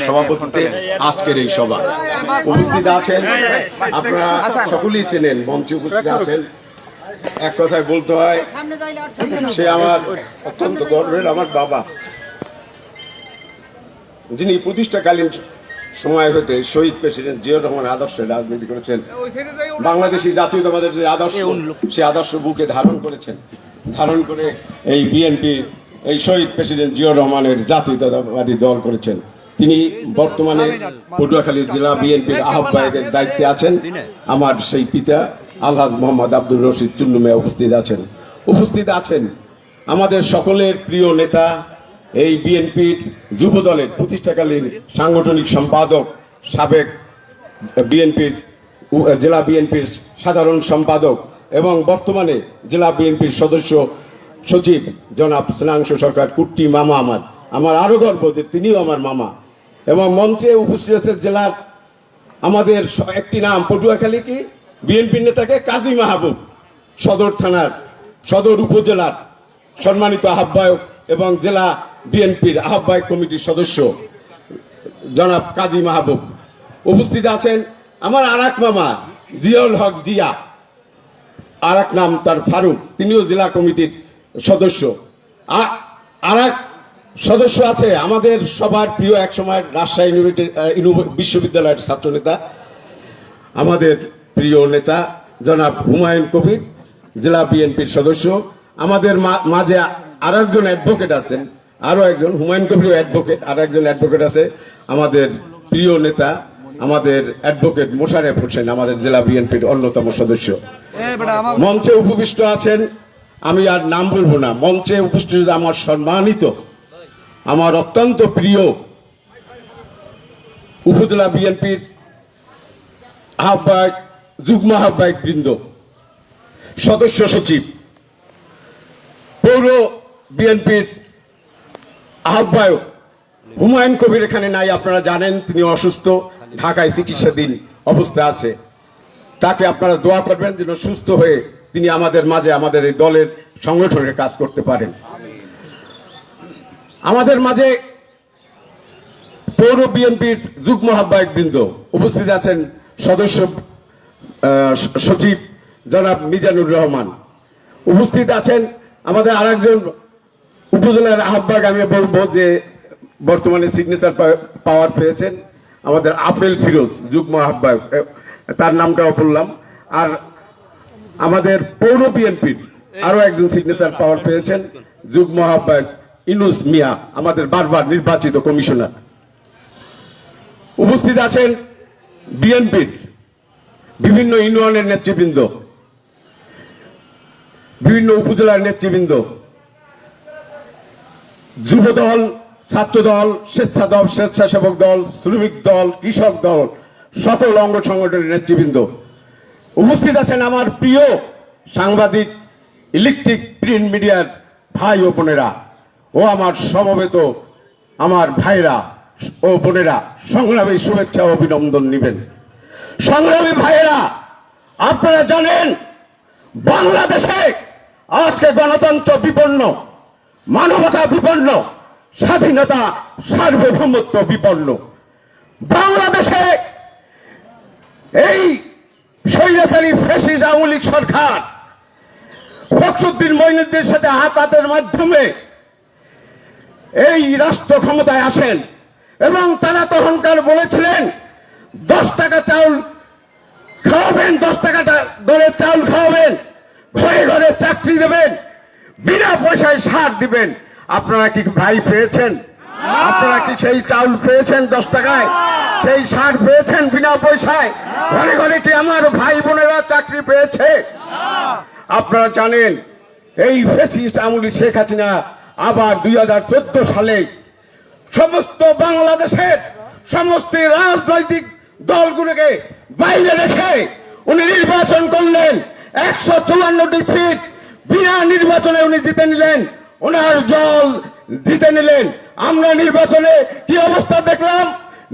সভাপতিতে আজকের এই সভা উপস্থিত আছেন। আপনারা সকলেই চেনেন, মঞ্চে উপস্থিত আছেন। এক কথায় বলতে হয়, সে আমার অত্যন্ত গর্বের আমার বাবা, যিনি প্রতিষ্ঠাকালীন সময় হতে শহীদ প্রেসিডেন্ট জিয়াউর রহমান আদর্শে রাজনীতি করেছেন। বাংলাদেশি জাতীয়তাবাদের যে আদর্শ, সে আদর্শ বুকে ধারণ করেছেন। ধারণ করে এই বিএনপি, এই শহীদ প্রেসিডেন্ট জিয়াউর রহমানের জাতীয়তাবাদী দল করেছেন। তিনি বর্তমানে পটুয়াখালী জেলা বিএনপির আহ্বায়কের দায়িত্বে আছেন। আমার সেই পিতা আলহাজ মোহাম্মদ আব্দুর রশিদ চুন্নু মিয়া উপস্থিত আছেন আমাদের সকলের প্রিয় নেতা, এই বিএনপির যুব দলের প্রতিষ্ঠাকালীন সাংগঠনিক সম্পাদক, সাবেক বিএনপির জেলা বিএনপির সাধারণ সম্পাদক এবং বর্তমানে জেলা বিএনপির সদস্য সচিব জনাব স্নেহাংশু সরকার কুট্টি মামা। আমার আরো গর্ব যে তিনিও আমার মামা। এবং মঞ্চে উপস্থিত আছে জেলার আমাদের একটি নাম, পটুয়াখালী কি বিএনপির নেতাকে কাজী মাহবুব, সদর থানার সদর উপজেলার সম্মানিত আহ্বায়ক এবং জেলা বিএনপির আহ্বায়ক কমিটির সদস্য জনাব কাজী মাহবুব। উপস্থিত আছেন আমার আর এক মামা জিয়াউল হক জিয়া, আর এক নাম তার ফারুক, তিনিও জেলা কমিটির সদস্য। আর এক সদস্য আছে আমাদের সবার প্রিয় একসময় রাজশাহী বিশ্ববিদ্যালয়ের ছাত্রনেতা, আমাদের প্রিয় নেতা জনাব হুমায়ুন কবির, জেলা বিএনপির সদস্য। আমাদের মাঝে আর একজন অ্যাডভোকেট আছেন, আরো একজন হুমায়ুন কবির অ্যাডভোকেট, আর একজন অ্যাডভোকেট আছে আমাদের প্রিয় নেতা, আমাদের অ্যাডভোকেট মোশারেফ হোসেন, আমাদের জেলা বিএনপির অন্যতম সদস্য। মঞ্চে উপবিষ্ট আছেন, আমি আর নাম বলবো না, মঞ্চে উপস্থিত আমার সম্মানিত, আমার অত্যন্ত প্রিয় উপজেলা বিএনপির আহ্বায়ক, যুগ্ম আহ্বায়ক বৃন্দ, সদস্য সচিব, পৌর বিএনপির আহ্বায়ক হুমায়ুন কবির এখানে নাই, আপনারা জানেন তিনি অসুস্থ, ঢাকায় চিকিৎসাধীন অবস্থায় আছে। তাকে আপনারা দোয়া করবেন যেন সুস্থ হয়ে তিনি আমাদের মাঝে, আমাদের এই দলের সংগঠনের কাজ করতে পারেন। আমাদের মাঝে পৌর বিএনপির যুগ্ম আহ্বায়ক বৃন্দ উপস্থিত আছেন, সদস্য সচিব জনাব মিজানুর রহমান। উপস্থিত আছেন আমাদের আরেকজন উপজেলার আহ্বায়ক, আমি বলবো যে বর্তমানে সিগনেচার পাওয়ার পেয়েছেন, আমাদের আফেল ফিরোজ, যুগ্ম আহ্বায়ক, তার নামটাও বললাম। আর আমাদের পৌর বিএনপির আরো একজন সিগনেচার পাওয়ার পেয়েছেন, যুগ্ম আহ্বায়ক ইনুস মিয়া, আমাদের বারবার নির্বাচিত কমিশনার। উপস্থিত আছেন বিএনপির বিভিন্ন ইউনিয়নের নেতৃবৃন্দ, বিভিন্ন উপজেলার নেতৃবৃন্দ, যুব দল, ছাত্র দল, স্বেচ্ছাসেবক দল, শ্রমিক দল, কৃষক দল, সকল অঙ্গ সংগঠনের নেতৃবৃন্দ। উপস্থিত আছেন আমার প্রিয় সাংবাদিক, ইলেকট্রিক প্রিন্ট মিডিয়ার ভাই ও বোনেরা ও আমার সমবেত আমার ভাইরা ও বোনেরা, সংগ্রামী শুভেচ্ছা ও অভিনন্দন নিবেন। সংগ্রামী ভাইয়েরা, আপনারা জানেন বাংলাদেশে আজকে গণতন্ত্র বিপন্ন, মানবতা বিপন্ন, স্বাধীনতা সার্বভৌমত্ব বিপন্ন। বাংলাদেশে এই স্বৈরাচারী ফ্যাসিস্ট আওয়ামী লীগ সরকার ফখরুদ্দিন মঈনুদ্দিনের সাথে হাতের মাধ্যমে এই রাষ্ট্র ক্ষমতায় আসেন এবং তারা তখনকার বলেছিলেন 10 টাকা চাউল খাওয়াবেন, 10 টাকা দরের চাউল খাওয়াবেন, ঘরে ঘরে চাকরি দেবেন, বিনা পয়সায় সার দিবেন। আপনারা কি ভাই পেয়েছেন? আপনারা কি সেই চাউল পেয়েছেন 10 টাকায়? সেই সার পেয়েছেন বিনা পয়সায়? ঘরে ঘরে কি আমার ভাই বোনেরা চাকরি পেয়েছে? আপনারা জানেন এই ফ্যাসিস্ট আওয়ামী শেখ হাসিনা আবার 2014 সালে সমস্ত বাংলাদেশের সমস্ত রাজনৈতিক দলগুলোকে বাইরে রেখে উনি নির্বাচন করলেন। 154টি সিট বিনা নির্বাচনে উনি জিতে নিলেন, ওনার দল জিতে নিলেন। আমরা নির্বাচনে কি অবস্থা দেখলাম?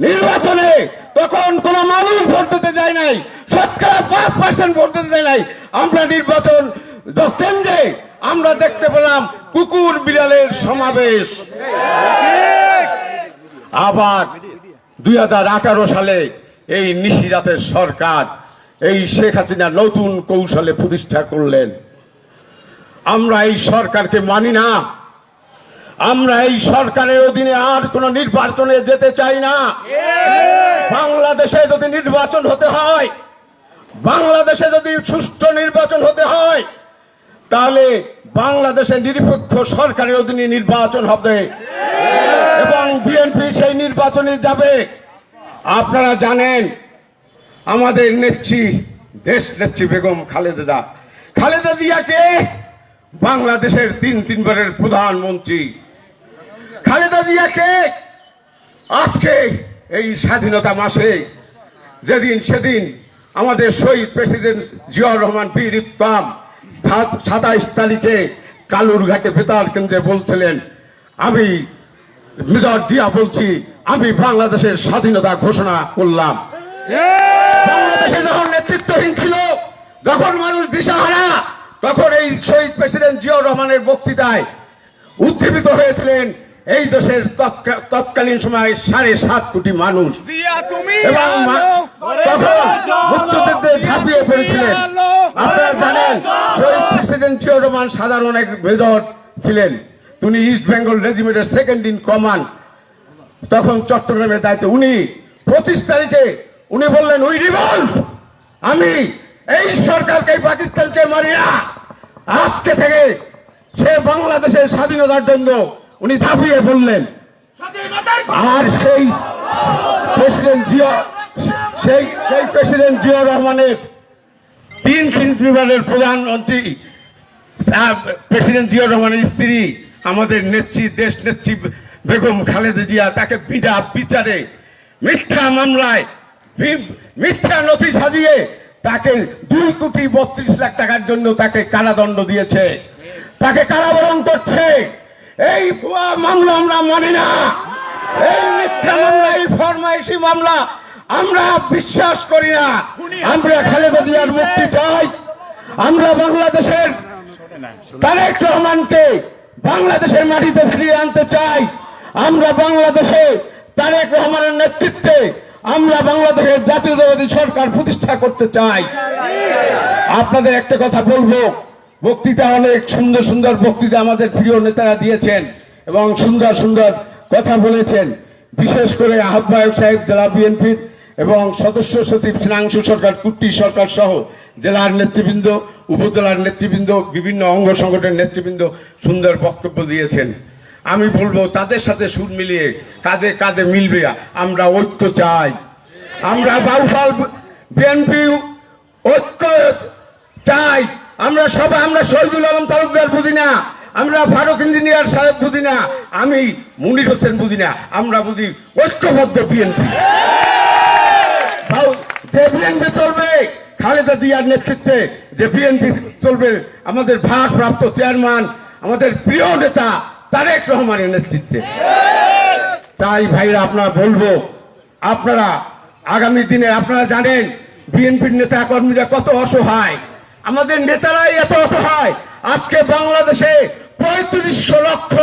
নির্বাচনে তখন কোন মানুষ ভোট দিতে যায় নাই, শতকরা 5% ভোট দিতে যায় নাই। আমরা নির্বাচন কেন্দ্রে আমরা দেখতে পেলাম কুকুর বিড়ালের সমাবেশ। আবার 2018 সালে এই নিশিরাতের সরকার এই শেখ হাসিনা নতুন কৌশলে প্রতিষ্ঠা করলেন। আমরা এই সরকারকে মানি না। আমরা এই সরকারের অধীনে আর কোন নির্বাচনে যেতে চাই না। বাংলাদেশে যদি নির্বাচন হতে হয়, বাংলাদেশে যদি সুষ্ঠু নির্বাচন হতে হয়, তাহলে বাংলাদেশে নিরপেক্ষ সরকারের অধীনে নির্বাচন হবে এবং বিএনপি সেই নির্বাচনে যাবে। আপনারা জানেন আমাদের নেত্রী, দেশ নেত্রী বেগম খালেদা জিয়াকে বাংলাদেশের তিনবারের প্রধানমন্ত্রী খালেদা জিয়াকে আজকে এই স্বাধীনতা মাসে সেদিন আমাদের শহীদ প্রেসিডেন্ট জিয়াউর রহমান বীর উত্তম 27 তারিখে কালুরঘাটে বেতার কেন্দ্রে বলছিলেন, আমি মেজর জিয়া বলছি, আমি বাংলাদেশের স্বাধীনতা ঘোষণা করলাম। বাংলাদেশে যখন নেতৃত্বহীন ছিল, যখন মানুষ দিশাহারা, তখন এই শহীদ প্রেসিডেন্ট জিয়াউর রহমানের বক্তৃতায় উজ্জীবিত হয়েছিলেন এই দেশের তৎকালীন সময়ে 7.5 কোটি মানুষ এবং তখন মুক্তিযুদ্ধে ঝাঁপিয়ে পড়েছিলেন। আপনারা জানেন শহীদ প্রেসিডেন্ট জিয়াউর রহমান সাধারণ এক মেজর ছিলেন। তিনি ইস্ট বেঙ্গল রেজিমেন্টের সেকেন্ড ইন কমান্ড, তখন চট্টগ্রামের দায়িত্বে। উনি 25 তারিখে উনি বললেন, উই রিভল্ট, আমি এই সরকারকে পাকিস্তানকে মারি না। আজকে থেকে সে বাংলাদেশের স্বাধীনতার জন্য উনি ঝাঁপিয়ে বললেন। আর সেই প্রেসিডেন্ট জিয়াউর রহমানের তিনবারের প্রধানমন্ত্রী প্রেসিডেন্ট জিয়াউর রহমানের স্ত্রী আমাদের নেত্রী, দেশ নেত্রী বেগম খালেদা জিয়া, তাকে বিনা বিচারে মিথ্যা মামলায় মিথ্যা নথি সাজিয়ে তাকে 2,32,00,000 টাকার জন্য তাকে কারাদণ্ড দিয়েছে, তাকে কারাবরণ করছে। এই ভুয়া মামলা আমরা মানি না। এই মিথ্যা মামলা, এই ফরমাইশি মামলা আমরা বিশ্বাস করি না। আমরা খালেদা জিয়ার মুক্তি চাই। আমরা বাংলাদেশের তারেক রহমানকে বাংলাদেশের মাটিতে ফিরিয়ে আনতে চাই। আমরা বাংলাদেশে তারেক রহমানের নেতৃত্বে আমরা বাংলাদেশের জাতীয়তাবাদী সরকার প্রতিষ্ঠা করতে চাই। আপনাদের একটা কথা বলবো, বক্তৃতা অনেক সুন্দর সুন্দর বক্তৃতা আমাদের প্রিয় নেতারা দিয়েছেন এবং সুন্দর সুন্দর কথা বলেছেন। বিশেষ করে আহ্বায়ক সাহেব জেলা বিএনপির এবং সদস্য সচিব শ্রীনাংশু সরকার, কুট্টি সরকার সহ জেলার নেতৃবৃন্দ, উপজেলার নেতৃবৃন্দ, বিভিন্ন অঙ্গ সংগঠনের নেতৃবৃন্দ সুন্দর বক্তব্য দিয়েছেন। আমি বলবো তাদের সাথে সুর মিলিয়ে কাঁধে কাঁধে মিলবে। আমরা ঐক্য চাই। আমরা বাউফল বিএনপি ঐক্য চাই। আমরা সবাই, আমরা শহীদুল আলম তালুকদার বুঝি না, আমরা ফারুক ইঞ্জিনিয়ার সাহেব বুঝি না, আমি মুনির হোসেন বুঝি না, আমরা বুঝি ঐক্যবদ্ধ বিএনপি। যে বিএনপি চলবে খালেদা জিয়ার নেতৃত্বে, যে বিএনপি চলবে আমাদের ভারপ্রাপ্ত চেয়ারম্যান, আমাদের প্রিয় নেতা তারেক রহমানের নেতৃত্বে। তাই ভাইরা আপনারা বলবো, আপনারা আগামী দিনে আপনারা জানেন বিএনপির নেতা কর্মীরা কত অসহায়, আমাদের নেতারাই এত অসহায়। আজকে বাংলাদেশে 35 লক্ষ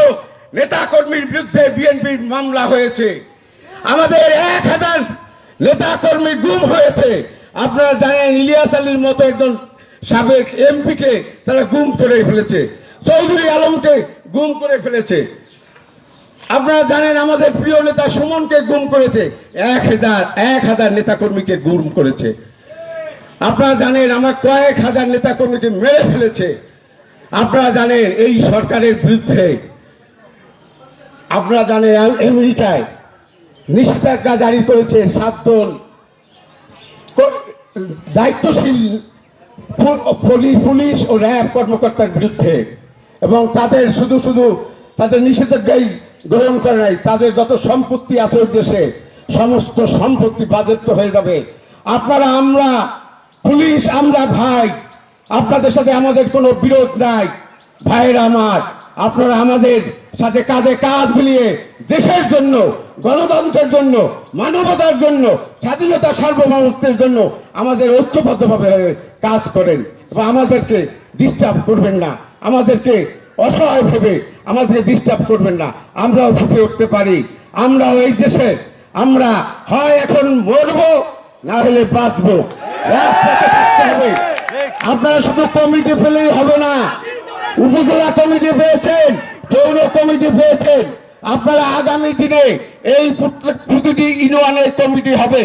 নেতা কর্মীর বিরুদ্ধে বিএনপির মামলা হয়েছে। আমাদের 1000 নেতা কর্মী গুম হয়েছে। আপনারা জানেন ইলিয়াস আলীর মতো একজন সাবেক এমপিকে তারা গুম করে ফেলেছে, চৌধুরী আলমকে গুম করে ফেলেছে। আপনারা জানেন আমাদের প্রিয় নেতা সুমনকে গুম করেছে, 1000 নেতা কর্মীকে গুম করেছে। আপনারা জানেন আমার কয়েক হাজার নেতা কর্মীকে মেরে ফেলেছে। আপনারা জানেন এই সরকারের বিরুদ্ধে, আপনারা জানেন আমেরিকায় নিষেধাজ্ঞা জারি করেছে 7 জন দায়িত্বশীল পুলিশ ও র্যাব কর্মকর্তার বিরুদ্ধে, এবং তাদের শুধু তাদের নিষেধাজ্ঞাই গ্রহণ করে নাই, তাদের যত সম্পত্তি আছে ওই দেশে সমস্ত সম্পত্তি বাজেয়াপ্ত হয়ে যাবে। আপনারা, আমরা পুলিশ, আমরা ভাই, আপনাদের সাথে আমাদের কোনো বিরোধ নাই। ভাইয়েরা আমার, আপনারা আমাদের সাথে কাঁধে কাঁধ মিলিয়ে দেশের জন্য, গণতন্ত্রের জন্য, মানবতার জন্য, স্বাধীনতা সার্বভৌমত্বের জন্য আমাদের ঐক্যবদ্ধভাবে কাজ করেন এবং আমাদেরকে ডিস্টার্ব করবেন না, আমাদেরকে অসহায় ভেবে আমাদেরকে ডিস্টার্ব করবেন না। আমরাও ফুটে উঠতে পারি, আমরা এই দেশে আমরা হয় এখন মরবো না হলে বাঁচবো, রাজপথে থাকতে হবে। আপনারা শুধু কমিটি পেলেই হবে না, উপজেলা কমিটি পেয়েছেন, পৌর কমিটি পেয়েছেন, আপনারা আগামী দিনে এই প্রতিটি ইউনিয়নের কমিটি হবে,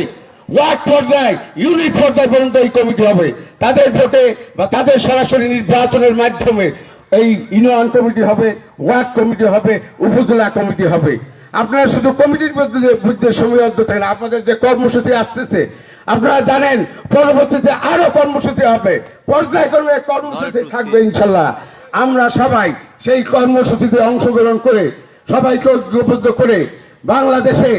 ওয়ার্ড পর্যায়ে ইউনিট পর্যায়ে পর্যন্ত এই কমিটি হবে। তাদের ভোটে বা তাদের সরাসরি নির্বাচনের মাধ্যমে এই ইউনিয়ন কমিটি হবে, ওয়ার্ড কমিটি হবে, উপজেলা কমিটি হবে। আপনারা শুধু কমিটির মধ্যে সময়বদ্ধ থাকেন, আপনাদের যে কর্মসূচি আসতেছে আপনারা জানেন পরবর্তীতে আরো কর্মসূচি হবে, পর্যায়ক্রমে কর্মসূচি থাকবে ইনশাল্লাহ। আমরা সবাই সেই কর্মসূচিতে অংশগ্রহণ করে সবাইকে ঐক্যবদ্ধ করে বাংলাদেশে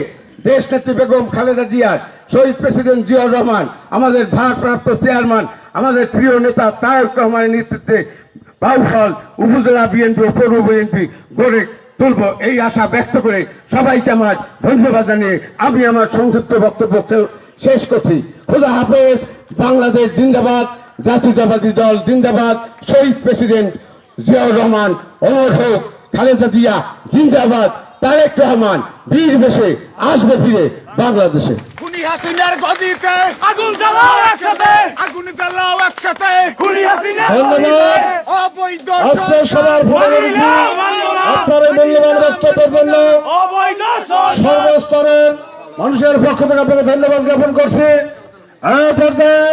দেশ নেত্রী বেগম খালেদা জিয়ার, শহীদ প্রেসিডেন্ট জিয়াউর রহমান, আমাদের ভারপ্রাপ্ত চেয়ারম্যান, আমাদের প্রিয় নেতা তারেক রহমানের নেতৃত্বে বাউফল উপজেলা বিএনপি ও পৌর বিএনপি গড়ে তুলব, এই আশা ব্যক্ত করে সবাইকে আমার ধন্যবাদ জানিয়ে আমি আমার সংক্ষিপ্ত বক্তব্য শেষ করছি। খোদা হাফেজ। বাংলাদেশ জিন্দাবাদ, জাতীয়তাবাদী দল জিন্দাবাদ, শহীদ প্রেসিডেন্ট জিয়াউর রহমান অমর হোক, খালেদা জিয়া জিন্দাবাদ, তারেক রহমান বীর বেশে আসবে ফিরে বাংলাদেশে। খুনি হাসিনার গদিতে আগুন জ্বালাও একসাথে, আগুন জ্বালাও একসাথে, খুনি হাসিনা ধন্যবাদ। অবৈধ আজকে সবার ভোটার আপনার এই মূল্যবান বক্তব্যের জন্য অবৈধ সর্বস্তরের মানুষের পক্ষ থেকে আপনাকে ধন্যবাদ জ্ঞাপন করছি। এই পর্যায়ে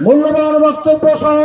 মূল্যবান বক্তব্য সহ